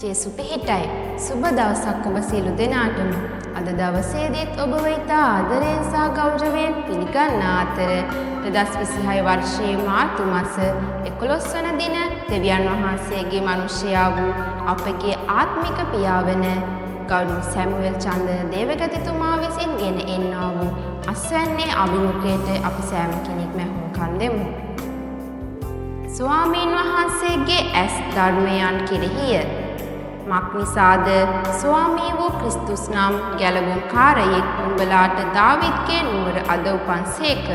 ජේසු පිහිටයි. සුබ දවසක් ඔබ සියලු දෙනාටම. අද දවසේදීත් ඔබ ඉතා ආදරයෙන් සහ ගෞරවයෙන් පිළිගන්නා අතර 2026 වර්ෂයේ මාර්තු මාස 11 වන දින දෙවියන් වහන්සේගේ මිනිසයා වූ අපගේ ආත්මික පියා වන ගෞරව සැමුවෙල් චන්දන දේවගතිතුමා විසින් ගෙන එන්නා වූ අස්වැන්නේ අභිමුඛයට අපි සෑම කෙනෙක්ම හුම්කන් දෙමු. ස්වාමීන් වහන්සේගේ ඇස් ධර්මයන් කෙරෙහිය. මක්නිසාද ස්වාමී වූ ක්‍රිස්තුස් නම් ගැලවුම්කාරයෙක් නුඹලාට දාවිද්ගේ නුවර අද උපන්සේක.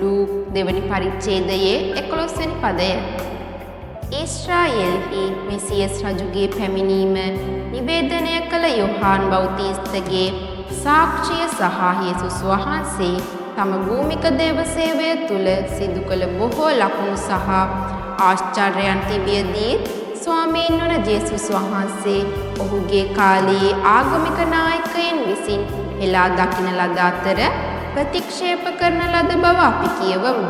ලූක් දෙවනි පරිච්ඡේදයේ 11 වෙනි පදය. ඊශ්‍රායෙල්හි මෙසියස් රජුගේ පැමිණීම නිවේදනය කළ යොහාන් බෞතිස්තගේ සාක්ෂිය සහ යේසුස් වහන්සේ තම භූමික දේව සේවය තුළ සිදු කළ බොහෝ ලකුණු සහ ආශ්චර්යයන් තිබියදී ස්වාමීන් වන ජේසුස් වහන්සේ ඔහුගේ කාලයේ ආගමික නායකයන් විසින් හෙලා දකින ලද අතර ප්‍රතික්ෂේප කරන ලද බව අපි කියවමු.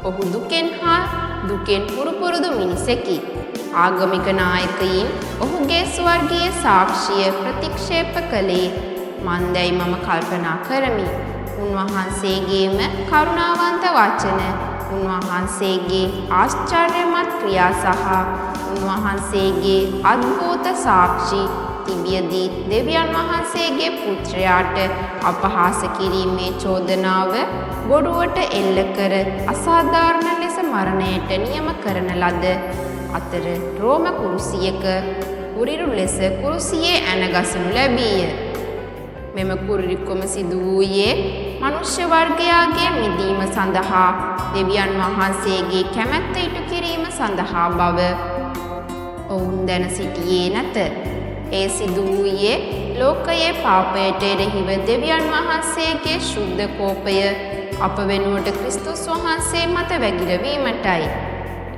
ඔහු දුකෙන් පුරුපුරුදු මිනිසෙකි. ආගමික නායකයින් ඔහුගේ ස්වර්ගීය සාක්ෂිය ප්‍රතික්ෂේප කළේ මන්දයි මම කල්පනා කරමි. උන්වහන්සේගේම කරුණාවන්ත වචන, උන්වහන්සේගේ ආශ්චර්යමත් ක්‍රියා සහ උන්වහන්සේගේ අద్භූත සාක්ෂි තිබියදී දෙවියන් වහන්සේගේ පුත්‍රයාට අපහාස කිරීමේ චෝදනාව බොරුවට එල්ල කර අසාධාරණ ලෙස මරණයට නියම කරන ලද අතර රෝම කුරුසියක කුරිරු ලෙස කුරුසියේ ඇනගසනු ලැබීය. මෙම කුරිරුකම සිදු වූයේ මනුෂ්‍ය වර්ගයාගේ මිදීම සඳහා දෙවියන් වහන්සේගේ කැමැත්ත ඉටු කිරීම සඳහා බව ඔවුන් දැන සිටියේ නැත. ඒ සිදු වූයේ ලෝකයේ පාපයට එරෙහිව දෙවියන් වහන්සේගේ ශුද්ධ කෝපය අප වෙනුවට ක්‍රිස්තුස් වහන්සේ මත වැගිරවීමටයි.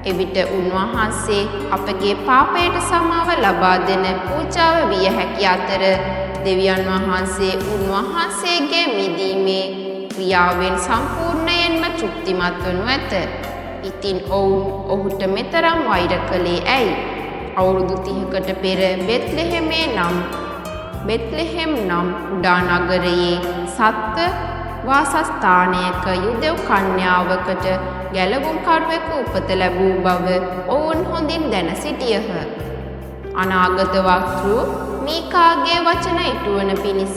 එවිට උන්වහන්සේ අපගේ පාපයට සමාව ලබා දෙන පූජාව විය හැකි අතර දෙවියන් වහන්සේ උන්වහන්සේගේ මිදීමේ ක්‍රියාවෙන් සම්පූර්ණයෙන්ම තෘප්තිමත් වනු ඇත. ඉතින් ඔවුන් ඔහුට මෙතරම් වෛර කළේ ඇයි? අවුරුදු 30කට පෙර බෙත්ලෙහෙම් නම් කුඩා නගරයේ සත්ව වාසස්ථානයක යුදෙව් කන්‍යාවකට ගැලවුම්කරුවෙකු උපත ලැබූ බව ඔවුන් හොඳින් දැන සිටියහ. අනාගත වක්තෘ මීකාගේ වචන ඉටුවන පිණිස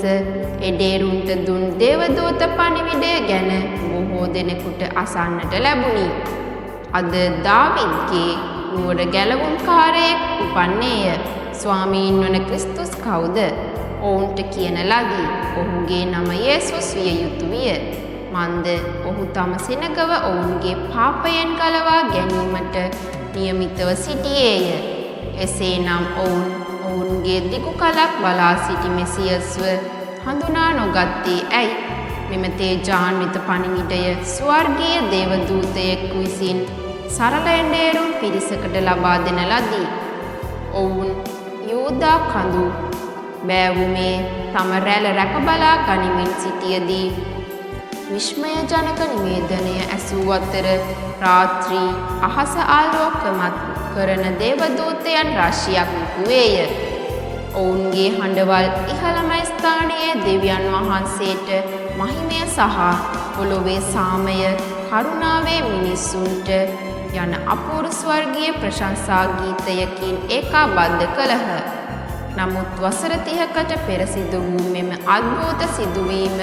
එඩේරුන්ට දුන් දේවදූත පණිවිඩය ගැන බොහෝ දෙනෙකුට අසන්නට ලැබුණි. අද දාවිද්ගේ නුවර ගැලවුම්කාරයෙක් උපන්නේය. ස්වාමීන් වන ක්‍රිස්තුස් කවුද? ඔවුන්ට කියන ලදී. ඔහුගේ නම යේසුස් විය යුතු විය. මන්ද ඔහු තම සෙනගව ඔවුන්ගේ පාපයෙන් ගලවා ගැනීමට නියමිතව සිටියේය. එසේනම් ඔවුන්ගේ දිගු කලක් බලා සිටි මෙසියස්ව හඳුනා නොගත්තේ ඇයි? මෙම තේජාන්විත පණිවිඩය ස්වර්ගීය දේවදූතයෙක් විසින් සරල එඬේරුම් පිරිසකට ලබා දෙන ලදී. ඔවුන් යූදා කඳු බෑවුමේ තම රැළ රැකබලා ගනිමින් සිටියදී විස්මයජනක නිවේදනය ඇසූ අතර රාත්‍රී අහස ආලෝකමත් කරන දේවදූතයන් රාශියක් විකුවේය. ඔවුන්ගේ හඬවල් ඉහළම ස්ථානයේ දෙවියන් වහන්සේට මහිමය සහ පොළොවේ සාමය කරුණාවේ මිනිසුන්ට යන අපූර්ව ස්වර්ගීය ප්‍රශංසා ගීතයකින් ඒකාබද්ධ කළහ. නමුත් වසර 30කට පෙර සිදු වූ මෙම අද්භූත සිදුවීම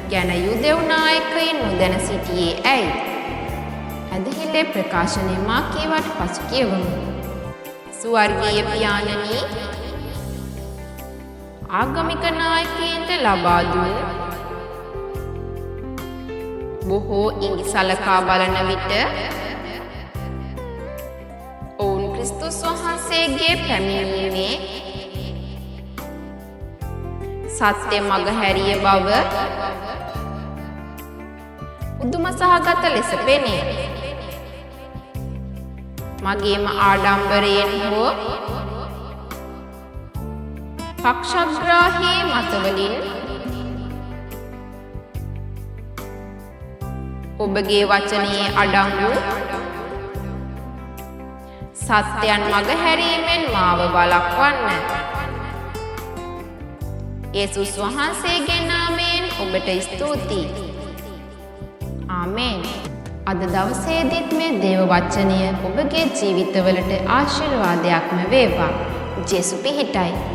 ගැන යුදෙව් නායකයින් නොදැන සිටියේ ඇයි? ඇදහිල්ලේ ප්‍රකාශනය මා කීවට පසු කියවමු. ස්වර්ගීය පියාණනි, ආගමික නායකයින්ට ලබා දුන් බොහෝ ඉඟි සලකා බලන විට ඔවුන් ක්‍රිස්තුස් වහන්සේගේ පැමිණීමේ සත්‍ය මඟ හැරිය බව පුදුම සහගත ලෙස පෙනේ. මගේම ආඩම්බරයෙන් හෝ පක්ෂග්‍රාහී මතවලින් ඔබගේ වචනයේ අඩංගු සත්‍යයන් මග හැරීමෙන් මාව වළක්වන්න. යේසුස් වහන්සේගේ නාමයෙන් ඔබට ස්තුතියි. ආමේන්. අද දවසේදීත් මේ දේව වචනය ඔබගේ ජීවිතවලට ආශිර්වාදයක්ම වේවා. ජේසු පිහිටයි.